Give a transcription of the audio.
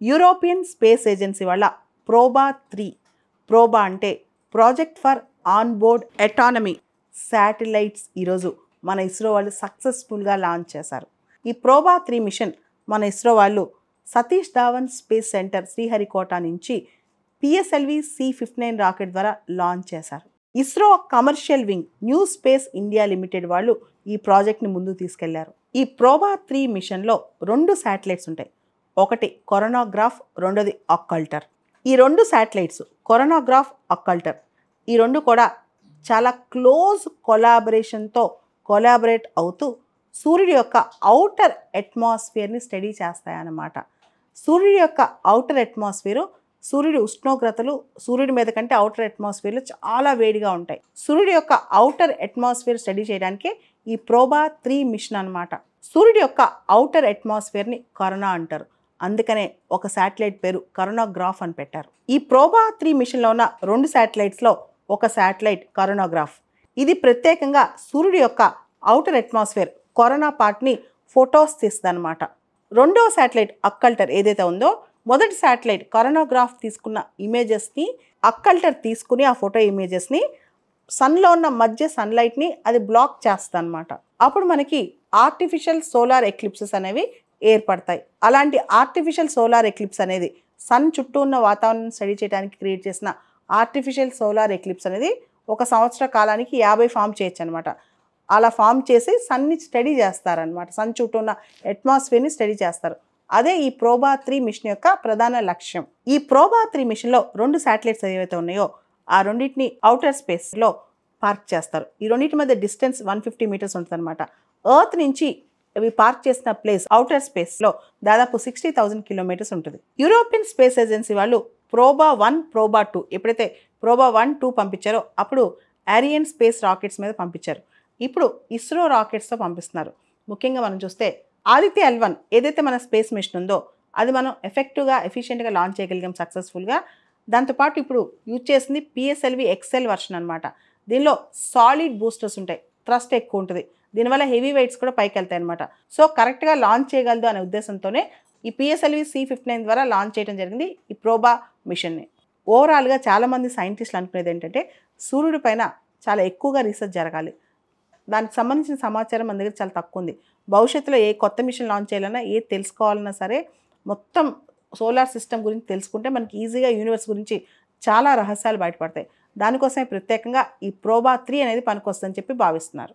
European space agency వాళ్ళ Proba 3, Proba అంటే project for onboard ఎటానమీ satellites ఈరోజు మన ఇస్రో వాళ్ళు సక్సెస్ఫుల్గా లాంచ్ చేశారు. ఈ ప్రోబా 3 మిషన్ మన ఇస్రో వాళ్ళు సతీష్ ధావన్ స్పేస్ సెంటర్ శ్రీహరికోట నుంచి పిఎస్ఎల్వి C-59 రాకెట్ ద్వారా లాంచ్ చేశారు. ISRO commercial wing new space India limited వాళ్ళు ఈ ప్రాజెక్ట్ని ముందుకు తీసుకెళ్లారు. ఈ ప్రోబా 3 మిషన్లో 2 శాటిలైట్స్ ఉంటాయి. ఒకటి కొరోనాగ్రాఫ్, రెండోది అక్కల్టర్. ఈ 2 శాటిలైట్స్ కొరోనాగ్రాఫ్, అక్కల్టర్ ఈ 2 కూడా చాలా క్లోజ్ కొలాబరేషన్తో కొలాబరేట్ అవుతూ సూర్యుడి యొక్క ఔటర్ అట్మాస్ఫియర్ని స్టడీ చేస్తాయన్నమాట. సూర్యుడి యొక్క ఔటర్ అట్మాస్ఫియరు సూర్యుడి ఉష్ణోగ్రతలు సూర్యుడి మీద కంటే ఔటర్ అట్మాస్ఫియర్లో చాలా వేడిగా ఉంటాయి. సూర్యుడి యొక్క ఔటర్ అట్మాస్ఫియర్ స్టడీ చేయడానికి ఈ ప్రోబా 3 మిషన్ అనమాట. సూర్యుడి యొక్క ఔటర్ అట్మాస్ఫియర్ని కరోనా అంటారు. అందుకనే ఒక శాటిలైట్ పేరు కరోనాగ్రాఫ్ అని పెట్టారు. ఈ ప్రోబా 3 మిషన్లో ఉన్న 2 శాటిలైట్స్లో ఒక శాటిలైట్ కరోనాగ్రాఫ్. ఇది ప్రత్యేకంగా సూర్యుడి యొక్క ఔటర్ అట్మాస్ఫియర్ కరోనా పార్ట్ని ఫొటోస్ తీస్తుందన్నమాట. రెండవ శాటిలైట్ అక్కల్టర్ ఏదైతే ఉందో మొదటి శాటిలైట్ కరోనాగ్రాఫ్ తీసుకున్న ఇమేజెస్ని అక్కల్టర్ తీసుకుని ఆ ఫోటో ఇమేజెస్ని సన్లో ఉన్న మధ్య సన్లైట్ని అది బ్లాక్ చేస్తుంది అనమాట. అప్పుడు మనకి ఆర్టిఫిషియల్ సోలార్ ఎక్లిప్సెస్ అనేవి ఏర్పడతాయి. అలాంటి ఆర్టిఫిషియల్ సోలార్ ఎక్లిప్స్ అనేది సన్ చుట్టూ ఉన్న వాతావరణం స్టడీ చేయడానికి క్రియేట్ చేసిన ఆర్టిఫిషియల్ సోలార్ ఎక్లిప్స్ అనేది 1 సంవత్సర కాలానికి 50 ఫామ్ చేయొచ్చు అనమాట. అలా ఫామ్ చేసి సన్ని స్టడీ చేస్తారనమాట. సన్ చుట్టూ ఉన్న అట్మాస్ఫియర్ని స్టడీ చేస్తారు. అదే ఈ ప్రోబా 3 మిషన్ యొక్క ప్రధాన లక్ష్యం. ఈ ప్రోబా 3 మిషన్లో 2 శాటిలైట్స్ ఏవైతే ఉన్నాయో ఆ రెండింటిని ఔటర్ స్పేస్లో పార్క్ చేస్తారు. ఈ రెండింటి మధ్య డిస్టెన్స్ 150 మీటర్స్ ఉంటుంది అనమాట. ఎర్త్ నుంచి ఇవి పార్క్ చేసిన ప్లేస్ ఔటర్ స్పేస్లో దాదాపు 60,000 కిలోమీటర్స్ ఉంటుంది. యూరోపియన్ స్పేస్ ఏజెన్సీ వాళ్ళు ప్రోబా 1, ప్రోబా 2 ఎప్పుడైతే ప్రోబా 1, 2 పంపించారో అప్పుడు ఆరియన్ స్పేస్ రాకెట్స్ మీద పంపించారు. ఇప్పుడు ఇస్రో రాకెట్స్తో పంపిస్తున్నారు. ముఖ్యంగా మనం చూస్తే ఆదిత్య L1 ఏదైతే మన స్పేస్ మిషన్ ఉందో అది మనం ఎఫెక్టివ్గా ఎఫిషియెంట్గా లాంచ్ చేయగలిగాం సక్సెస్ఫుల్గా. దాంతోపాటు ఇప్పుడు యూజ్ చేసింది PSLV XL వర్షన్ అనమాట. దీనిలో సాలిడ్ బూస్టర్స్ ఉంటాయి, థ్రస్ట్ ఎక్కువ ఉంటుంది, దీనివల్ల హెవీ వెయిట్స్ కూడా పైకి వెళ్తాయి అనమాట. సో కరెక్ట్గా లాంచ్ చేయగలదు అనే ఉద్దేశంతోనే ఈ PSLV C-59 ద్వారా లాంచ్ చేయడం జరిగింది ఈ ప్రోబా మిషన్ని. ఓవరాల్గా చాలామంది సైంటిస్టులు అనుకునేది ఏంటంటే సూర్యుడి పైన చాలా ఎక్కువగా రీసెర్చ్ జరగాలి. దానికి సంబంధించిన సమాచారం మన దగ్గర చాలా తక్కువ ఉంది. భవిష్యత్తులో ఏ కొత్త మిషన్ లాంచ్ చేయాలన్నా ఏది తెలుసుకోవాలన్నా సరే మొత్తం సోలార్ సిస్టమ్ గురించి తెలుసుకుంటే మనకి ఈజీగా యూనివర్స్ గురించి చాలా రహస్యాలు బయటపడతాయి. దానికోసమే ప్రత్యేకంగా ఈ ప్రోబా 3 అనేది పనికొస్తుందని చెప్పి భావిస్తున్నారు.